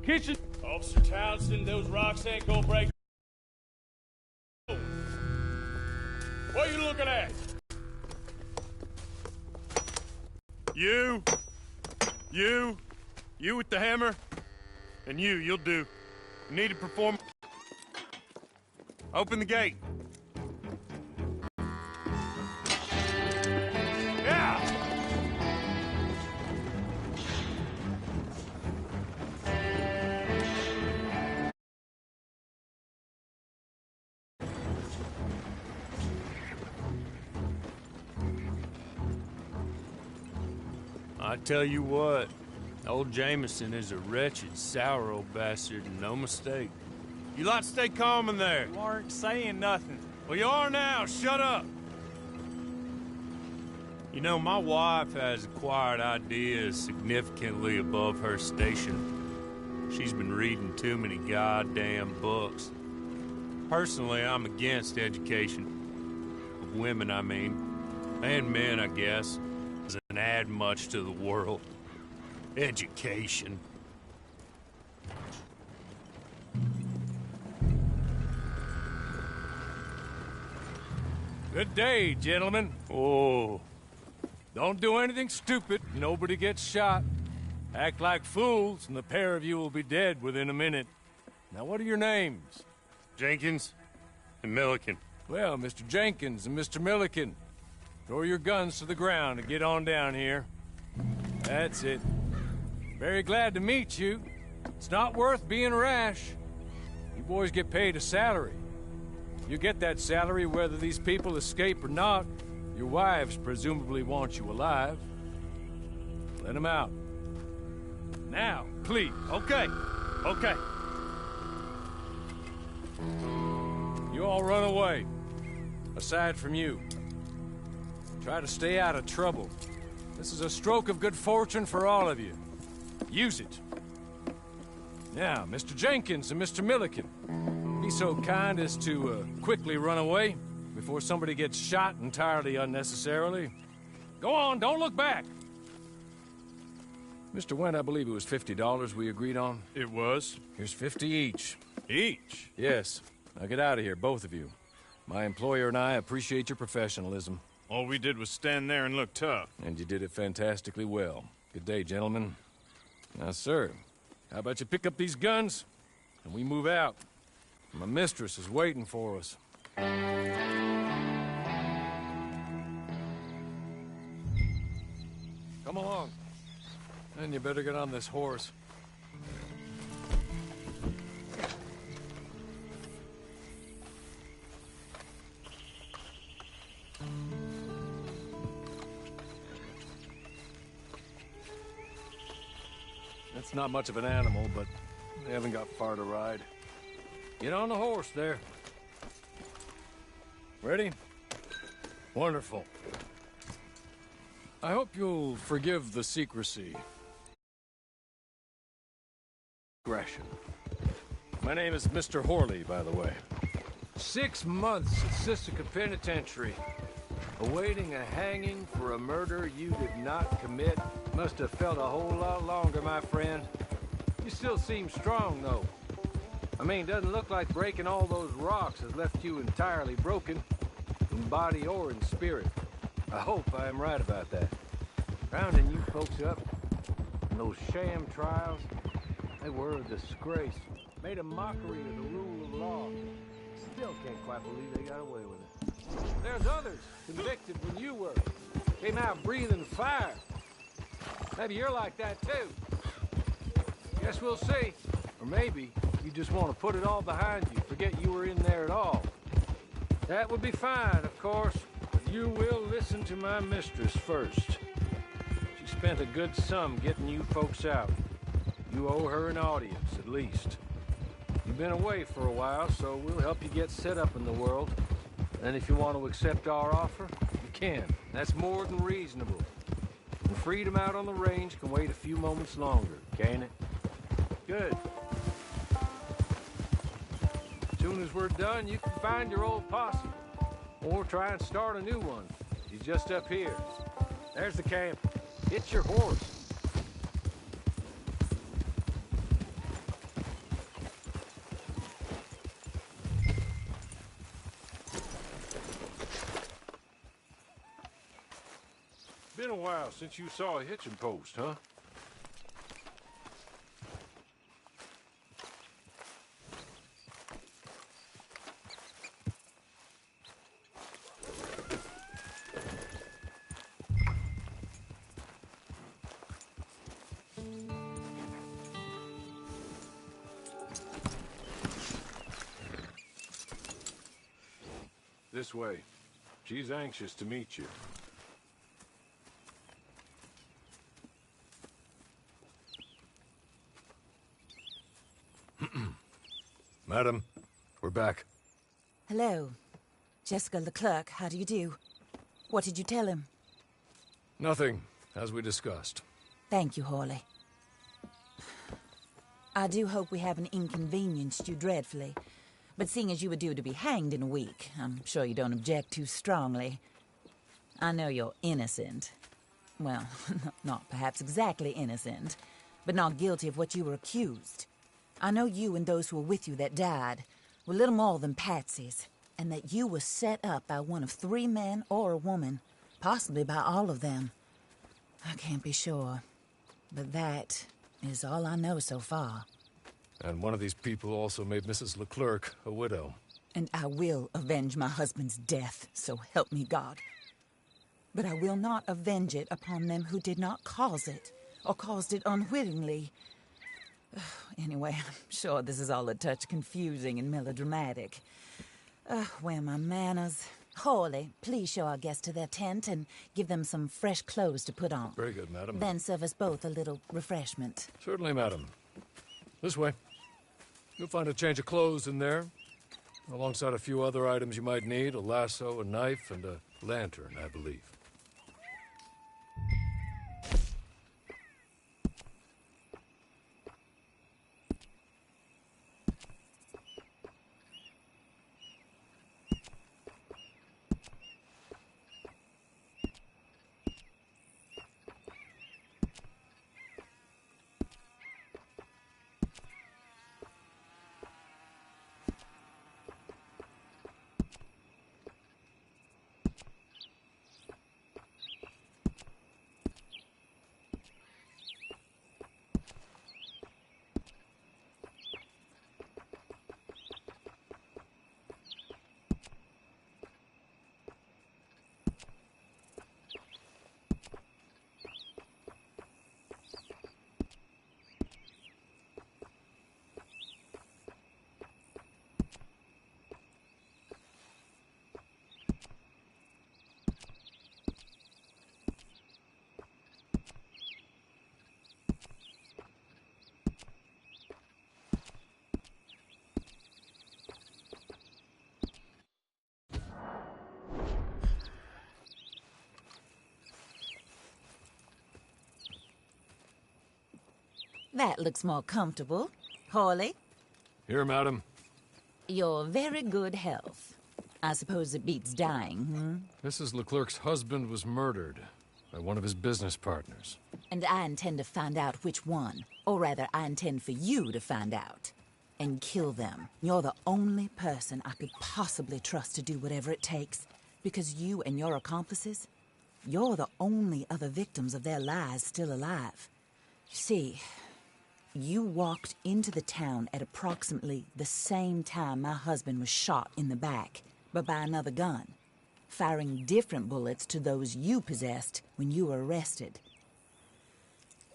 Kitchen. Officer Townsend, those rocks ain't gonna break. What are you looking at? You with the hammer, and you'll do. You need to perform. Open the gate. Yeah! I tell you what, old Jameson is a wretched, sour old bastard, and no mistake. You lot stay calm in there. You aren't saying nothing. Well, you are now. Shut up. You know, my wife has acquired ideas significantly above her station. She's been reading too many goddamn books. Personally, I'm against education. Of women, I mean. And men, I guess. Doesn't add much to the world. Education. Good day, gentlemen. Oh. Don't do anything stupid. Nobody gets shot. Act like fools, and the pair of you will be dead within a minute. Now, what are your names? Jenkins and Milliken. Well, Mr. Jenkins and Mr. Milliken, throw your guns to the ground and get on down here. That's it. Very glad to meet you. It's not worth being rash. You boys get paid a salary. You get that salary whether these people escape or not. Your wives presumably want you alive. Let them out. Now, please. Okay. You all run away. Aside from you. Try to stay out of trouble. This is a stroke of good fortune for all of you. Use it. Now, Mr. Jenkins and Mr. Milliken, be so kind as to quickly run away before somebody gets shot entirely unnecessarily. Go on, don't look back. Mr. Wendt, I believe it was $50 we agreed on. It was. Here's 50 each. Each? Yes. Now get out of here, both of you. My employer and I appreciate your professionalism. All we did was stand there and look tough. And you did it fantastically well. Good day, gentlemen. Now, sir, how about you pick up these guns, and we move out? My mistress is waiting for us. Come along. And you better get on this horse. It's not much of an animal, but they haven't got far to ride. Get on the horse there. Ready? Wonderful. I hope you'll forgive the secrecy. Aggression. My name is Mr. Horley, by the way. 6 months at Sisika Penitentiary, awaiting a hanging for a murder you did not commit. Must have felt a whole lot longer, my friend. You still seem strong, though. I mean, doesn't look like breaking all those rocks has left you entirely broken, in body or in spirit. I hope I am right about that. Rounding you folks up, and those sham trials, they were a disgrace. Made a mockery of the rule of law. Still can't quite believe they got away with it. There's others convicted when you were. Came out breathing fire. Maybe you're like that, too. Guess we'll see. Or maybe you just want to put it all behind you, forget you were in there at all. That would be fine, of course, but you will listen to my mistress first. She spent a good sum getting you folks out. You owe her an audience, at least. You've been away for a while, so we'll help you get set up in the world. And if you want to accept our offer, you can. That's more than reasonable. And freedom out on the range can wait a few moments longer, can't it? Good. As soon as we're done, you can find your old posse. Or try and start a new one. He's just up here. There's the camp. It's your horse. a while since you saw a hitching post, huh? This way. She's anxious to meet you. Madam, we're back. Hello. Jessica Leclerc, how do you do? What did you tell him? Nothing, as we discussed. Thank you, Hawley. I do hope we haven't inconvenienced you dreadfully. But seeing as you were due to be hanged in a week, I'm sure you don't object too strongly. I know you're innocent. Well, not perhaps exactly innocent, but not guilty of what you were accused. I know you and those who were with you that died were little more than patsies, and that you were set up by one of 3 men or a woman, possibly by all of them. I can't be sure, but that is all I know so far. And one of these people also made Mrs. Leclerc a widow. And I will avenge my husband's death, so help me God. But I will not avenge it upon them who did not cause it, or caused it unwittingly. Anyway, I'm sure this is all a touch confusing and melodramatic. Where are my manners? Hawley, please show our guests to their tent and give them some fresh clothes to put on. Very good, madam. Then serve us both a little refreshment. Certainly, madam. This way. You'll find a change of clothes in there, alongside a few other items you might need, a lasso, a knife, and a lantern, I believe. That looks more comfortable. Hawley, Here, madam. your very good health. I suppose it beats dying, Mrs. Leclerc's husband was murdered by one of his business partners. And I intend to find out which one. Or rather, I intend for you to find out. And kill them. You're the only person I could possibly trust to do whatever it takes. Because you and your accomplices, you're the only other victims of their lies still alive. You see, you walked into the town at approximately the same time my husband was shot in the back, but by another gun, firing different bullets to those you possessed when you were arrested.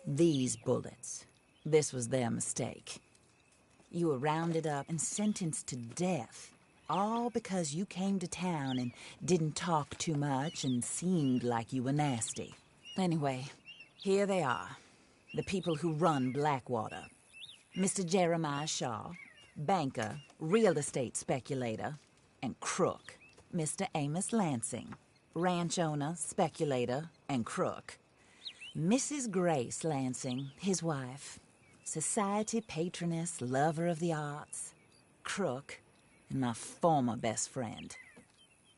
These bullets, this was their mistake. You were rounded up and sentenced to death, all because you came to town and didn't talk too much and seemed like you were nasty. Anyway, here they are. The people who run Blackwater. Mr. Jeremiah Shaw, banker, real estate speculator, and crook. Mr. Amos Lansing, ranch owner, speculator, and crook. Mrs. Grace Lansing, his wife, society patroness, lover of the arts, crook, and my former best friend.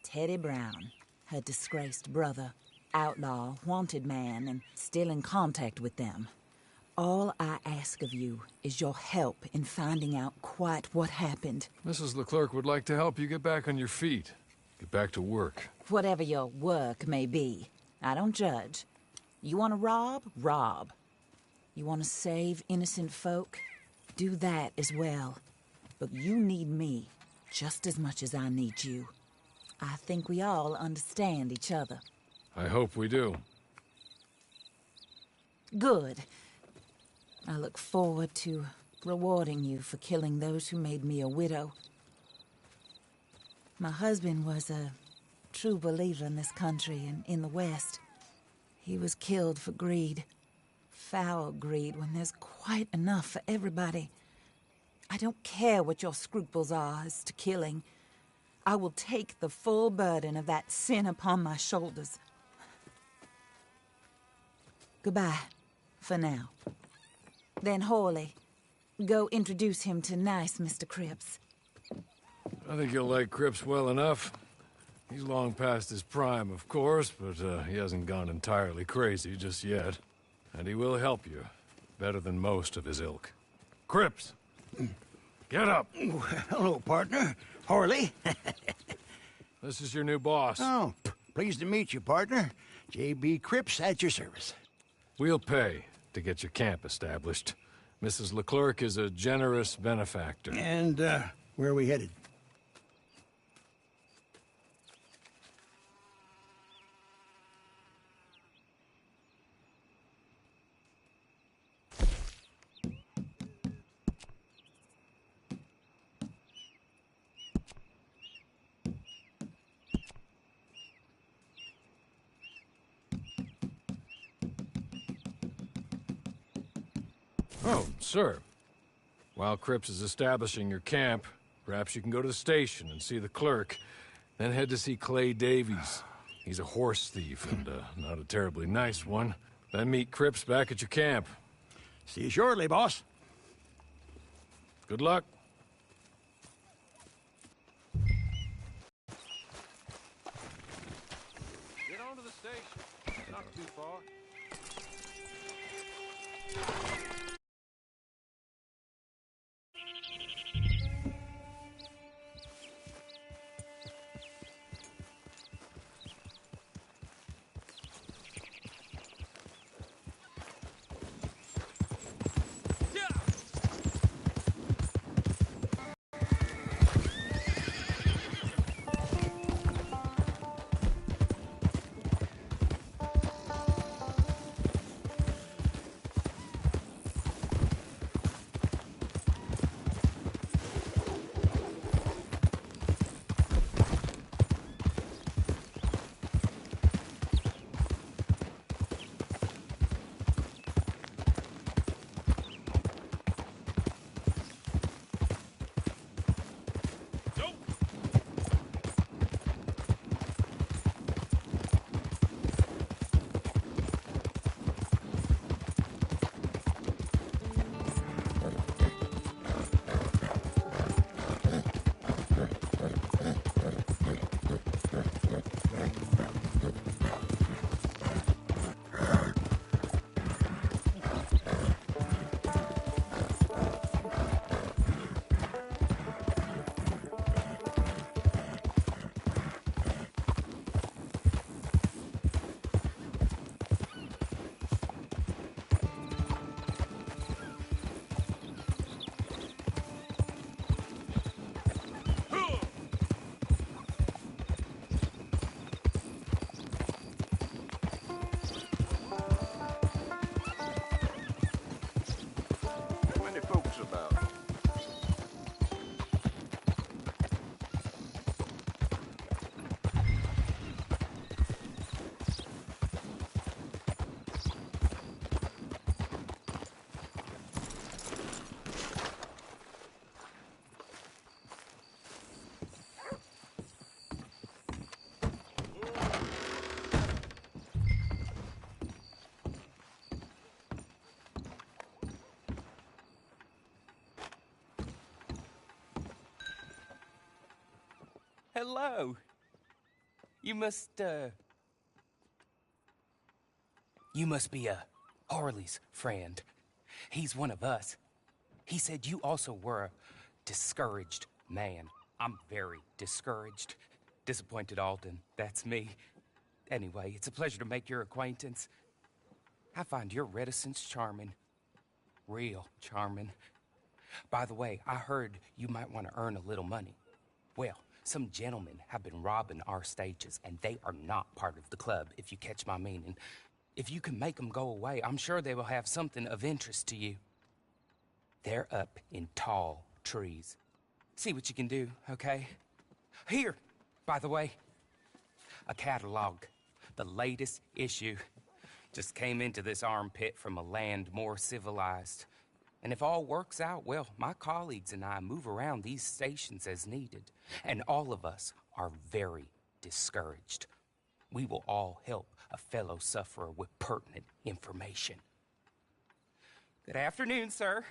Teddy Brown, her disgraced brother, outlaw, wanted man, and still in contact with them. All I ask of you is your help in finding out quite what happened. Mrs. Leclerc would like to help you get back on your feet. Get back to work. Whatever your work may be. I don't judge. You want to rob? Rob. You want to save innocent folk? Do that as well. But you need me just as much as I need you. I think we all understand each other. I hope we do. Good. I look forward to rewarding you for killing those who made me a widow. My husband was a true believer in this country and in the West. He was killed for greed. Foul greed when there's quite enough for everybody. I don't care what your scruples are as to killing. I will take the full burden of that sin upon my shoulders. Goodbye, for now. Then Horley, go introduce him to nice Mr. Cripps. I think you'll like Cripps well enough. He's long past his prime, of course, but he hasn't gone entirely crazy just yet. And he will help you, better than most of his ilk. Cripps! Get up! Hello, partner. Horley. This is your new boss. Oh, pleased to meet you, partner. J.B. Cripps at your service. We'll pay to get your camp established. Mrs. Leclerc is a generous benefactor. And, where are we headed? Oh, sir. While Cripps is establishing your camp, perhaps you can go to the station and see the clerk, then head to see Clay Davies. He's a horse thief, and not a terribly nice one. Then meet Cripps back at your camp. See you shortly, boss. Good luck. Get on to the station. It's not too far. Hello. You must be Harley's friend. He's one of us. He said you also were a discouraged man. I'm very discouraged. Disappointed Alden, that's me. Anyway, it's a pleasure to make your acquaintance. I find your reticence charming. Real charming. By the way, I heard you might want to earn a little money. Well, some gentlemen have been robbing our stages, and they are not part of the club, if you catch my meaning. If you can make them go away, I'm sure they will have something of interest to you. They're up in tall trees. See what you can do, okay? Here, by the way, a catalog. The latest issue. Just came into this armpit from a land more civilized. And if all works out, well, my colleagues and I move around these stations as needed. And all of us are very discouraged. We will all help a fellow sufferer with pertinent information. Good afternoon, sir.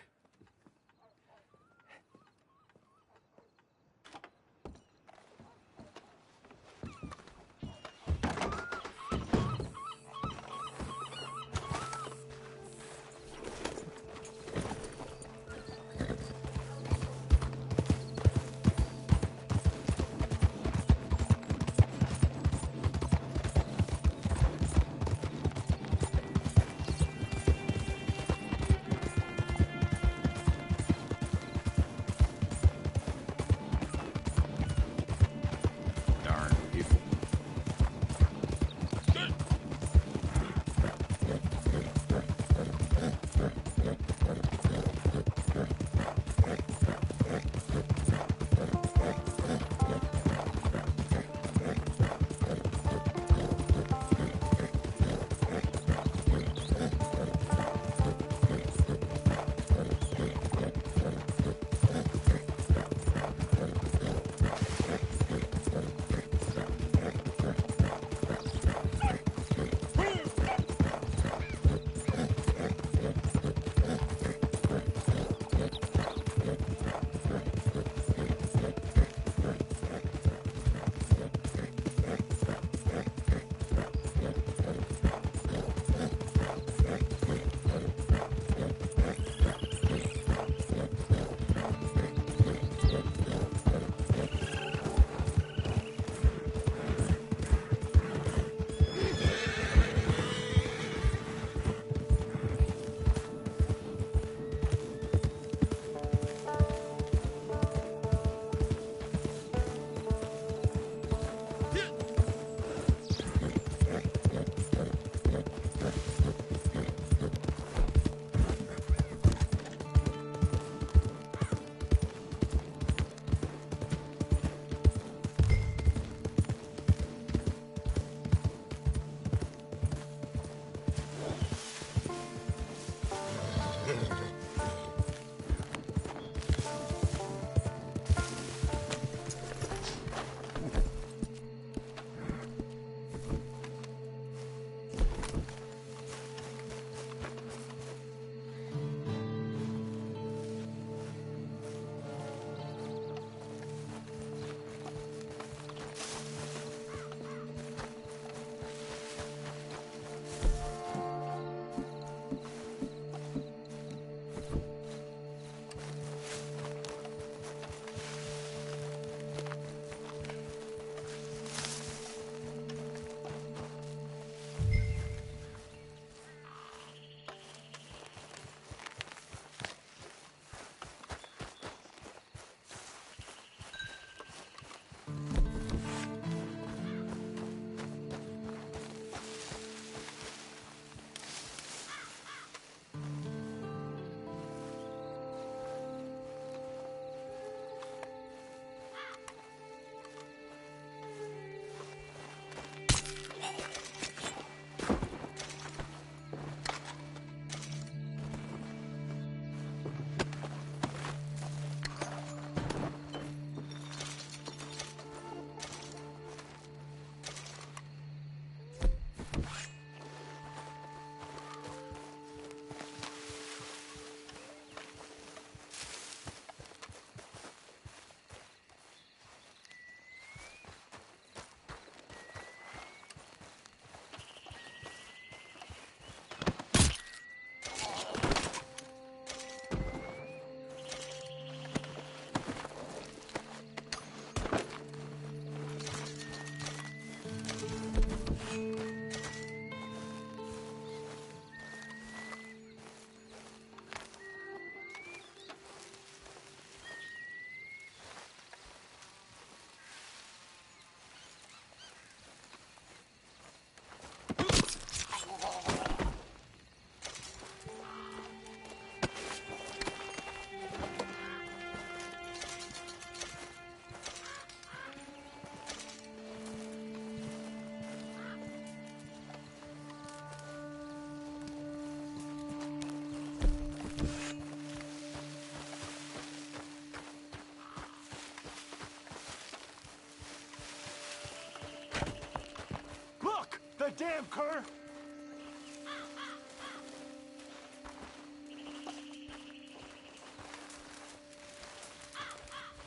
damn, cur!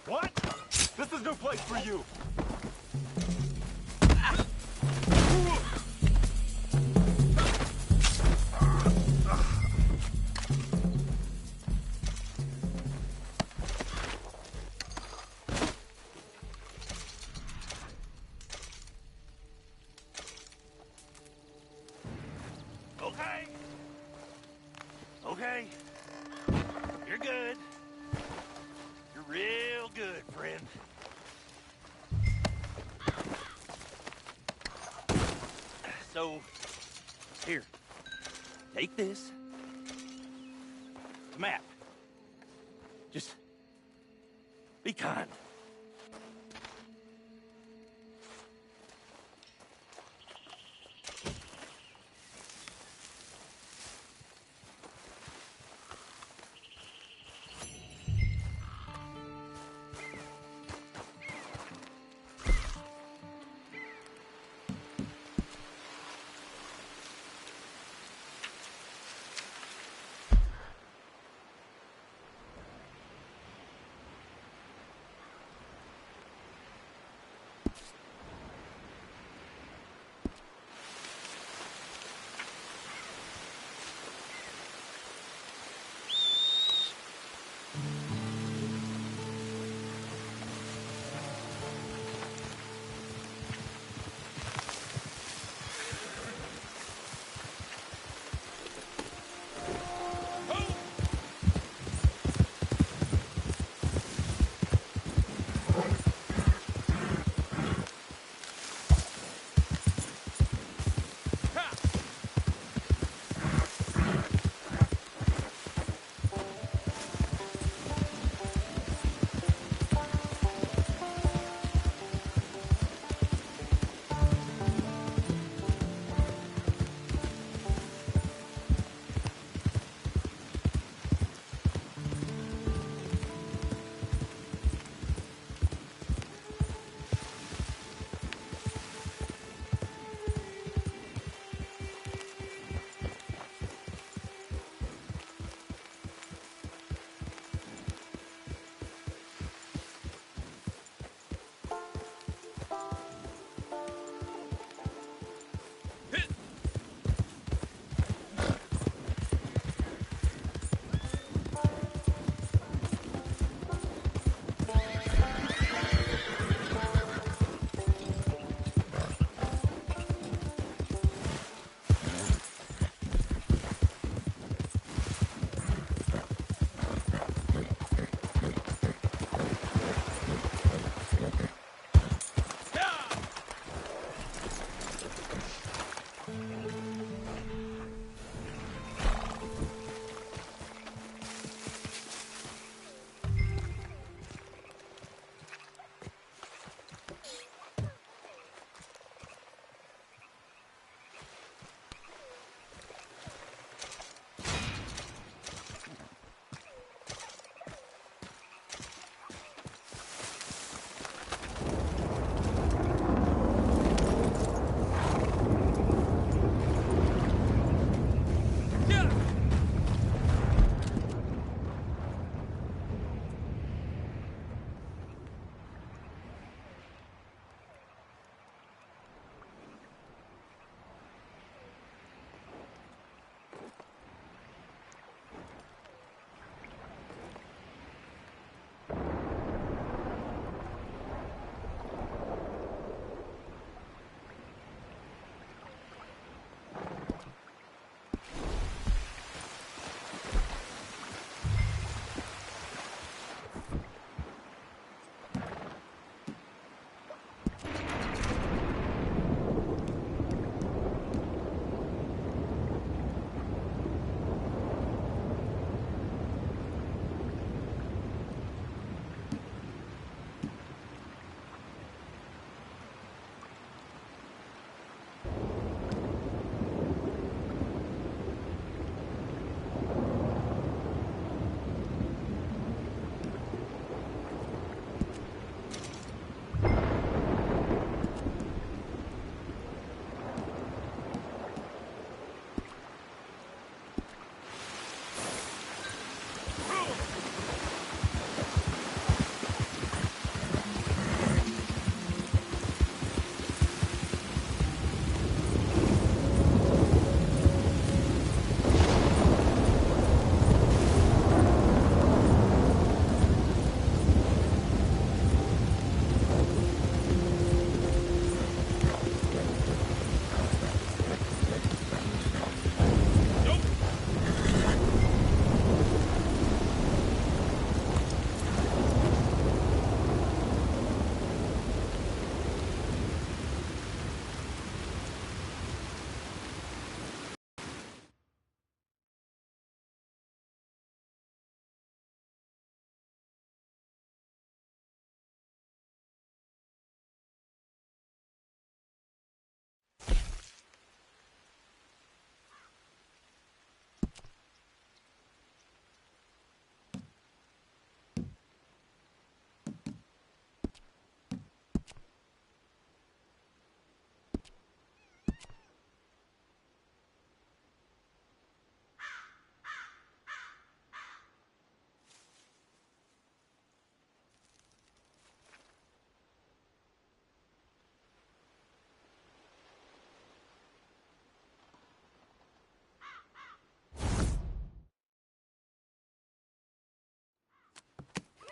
What? This is no place for you! Okay. Okay. You're good. You're real good, friend. So, here. Take this. Map. Just be kind.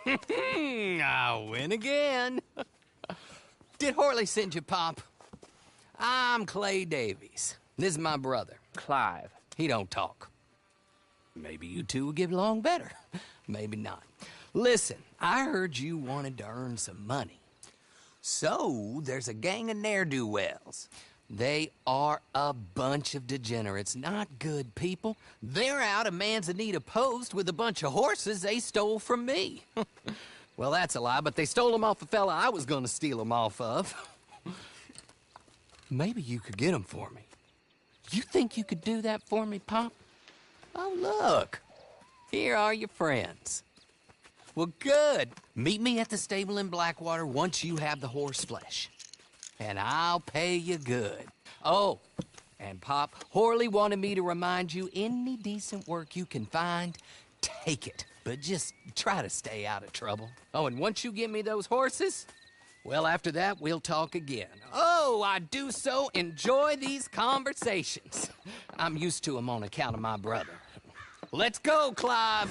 I win again. Did Horley send you, Pop? I'm Clay Davies. This is my brother, Clive. He don't talk. Maybe you two will get along better. Maybe not. Listen, I heard you wanted to earn some money. So, there's a gang of ne'er-do-wells. They are a bunch of degenerates, not good people. They're out of Manzanita Post with a bunch of horses they stole from me. Well, that's a lie, but they stole them off a fella I was gonna steal them off of. Maybe you could get them for me. You think you could do that for me, Pop? Oh, look. Here are your friends. Well, good. Meet me at the stable in Blackwater once you have the horse flesh. And I'll pay you good. Oh, and Pop, Horley wanted me to remind you, any decent work you can find, take it. But just try to stay out of trouble. Oh, and once you give me those horses, well, after that, we'll talk again. Oh, I do so enjoy these conversations. I'm used to them on account of my brother. Let's go, Clive.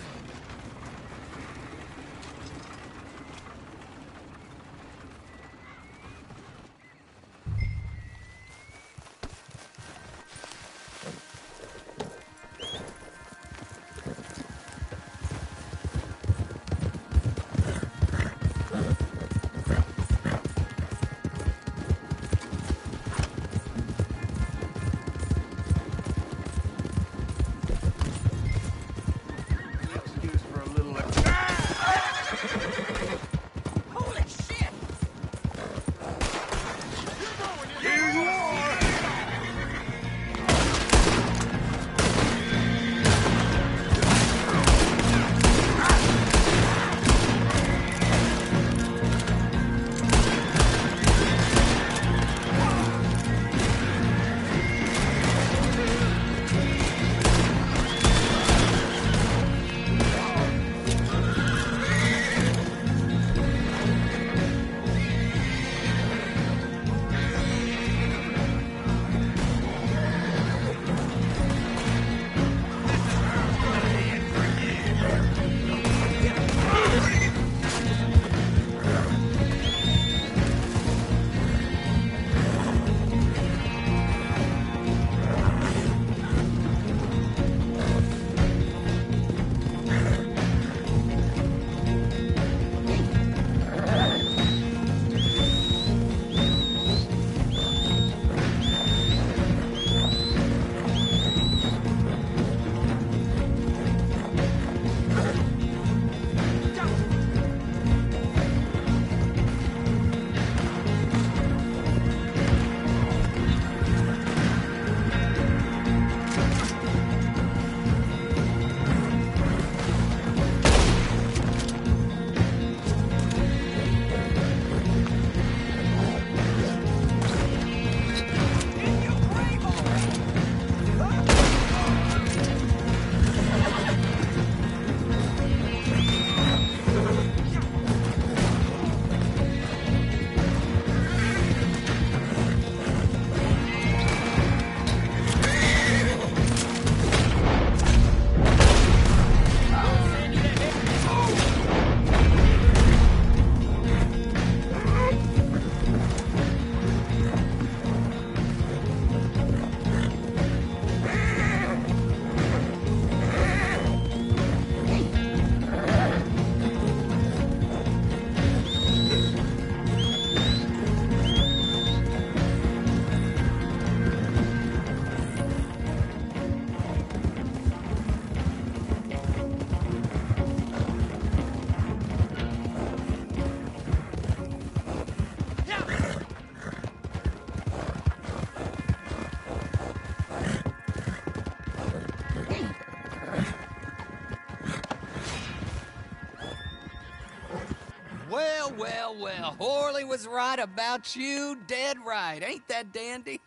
Well, Horley was right about you, dead right. Ain't that dandy?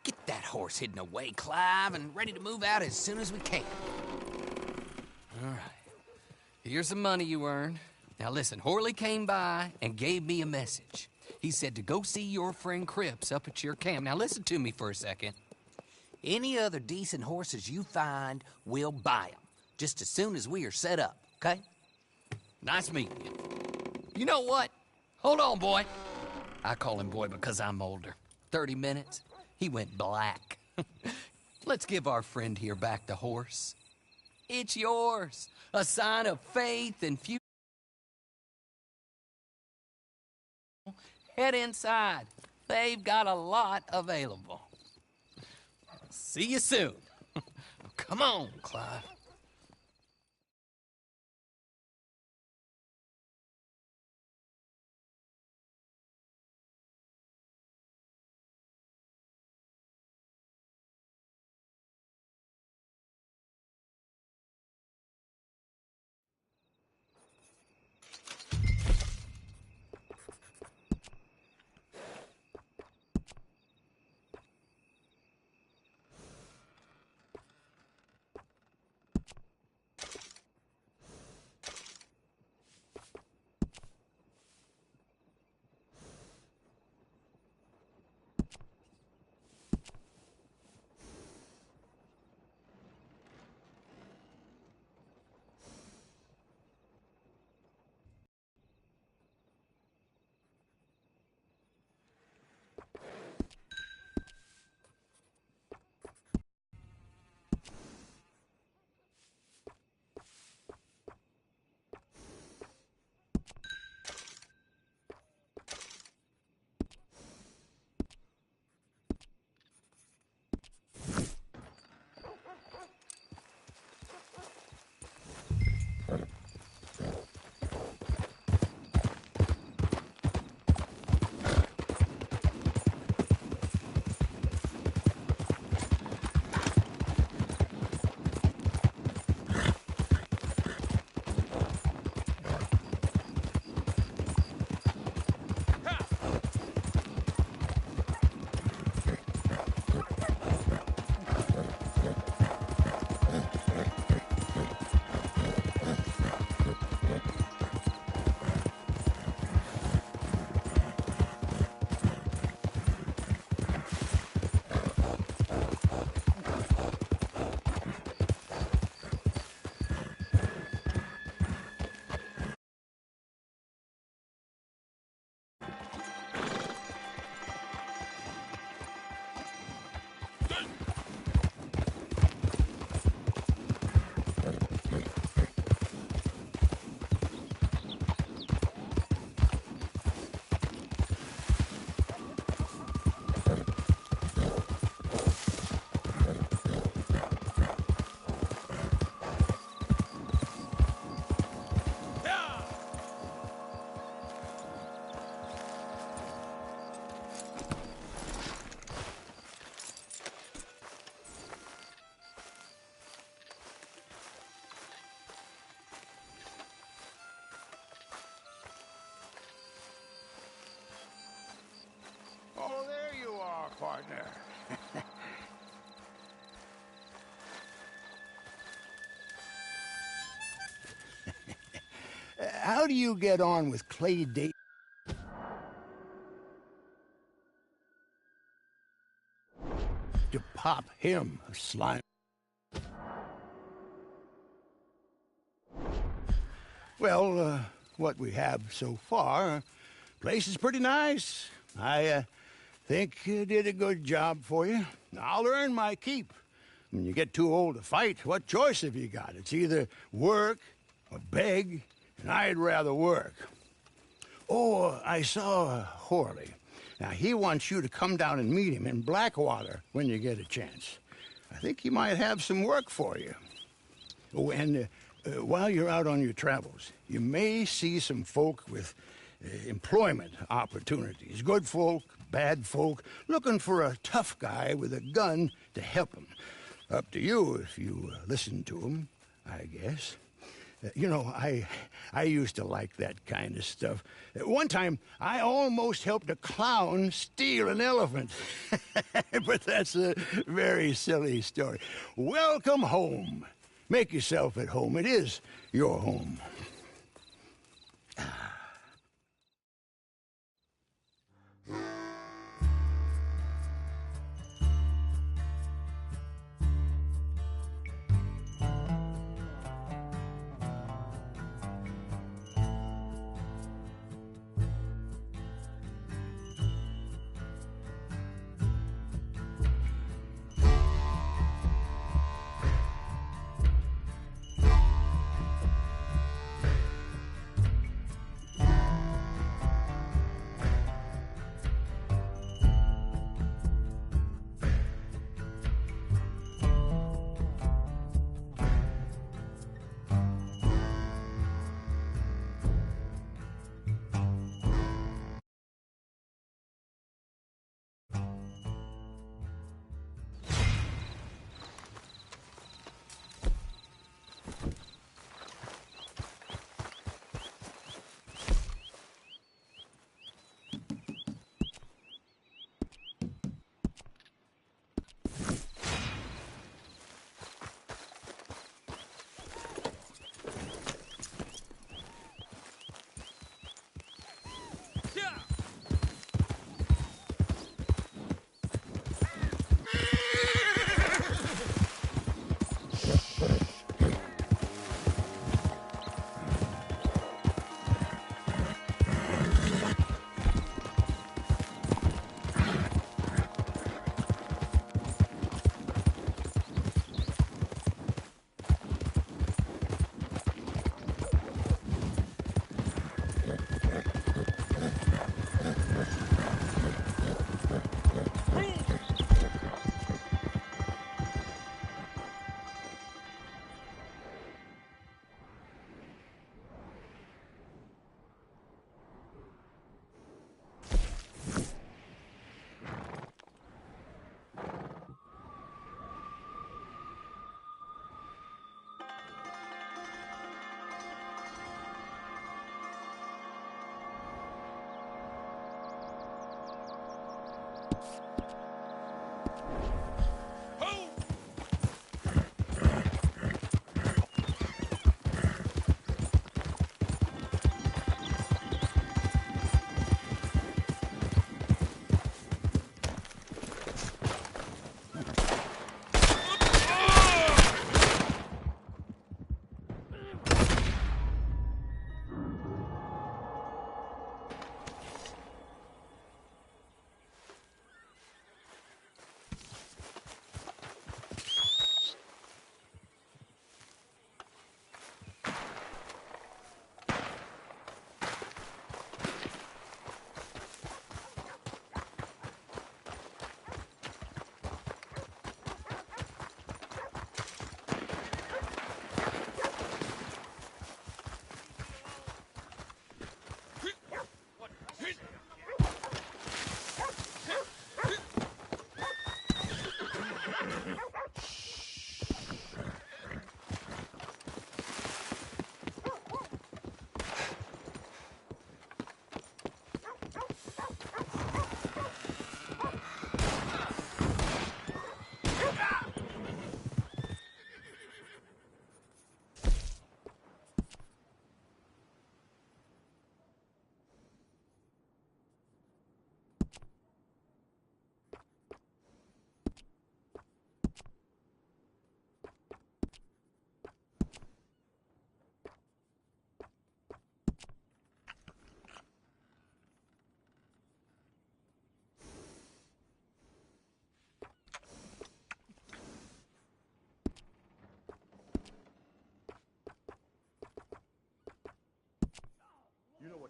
Get that horse hidden away, Clive, and ready to move out as soon as we can. All right. Here's the money you earned. Now listen, Horley came by and gave me a message. He said to go see your friend Cripps up at your camp. Now listen to me for a second. Any other decent horses you find, we'll buy them. Just as soon as we are set up, okay? Nice meeting you. You know what? Hold on, boy. I call him boy because I'm older. 30 minutes, he went black. Let's give our friend here back the horse. It's yours. A sign of faith and future. Head inside. They've got a lot available. See you soon. Come on, Clive. Oh, there you are, partner. How do you get on with Clay Davis? To pop him a slime. Well, what we have so far, place is pretty nice. I think you did a good job for you. I'll earn my keep. When you get too old to fight, what choice have you got? It's either work or beg, and I'd rather work. Oh, I saw Horley. Now, he wants you to come down and meet him in Blackwater when you get a chance. I think he might have some work for you. Oh, and while you're out on your travels, you may see some folk with employment opportunities. Good folk, bad folk, looking for a tough guy with a gun to help them. Up to you if you listen to them, I guess. You know, I used to like that kind of stuff. One time, I almost helped a clown steal an elephant. But that's a very silly story. Welcome home. Make yourself at home. It is your home.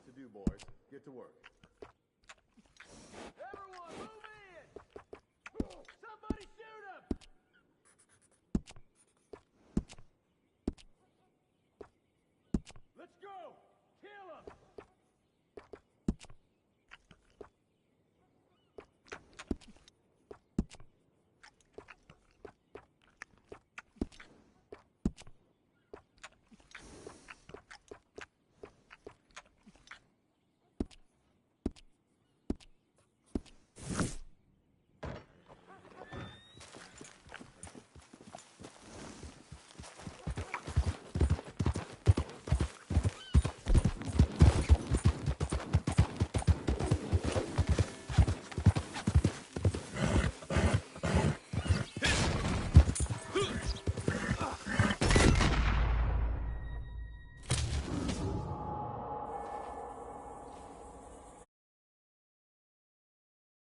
what to do, boys. Get to work. Everyone, move in! Somebody shoot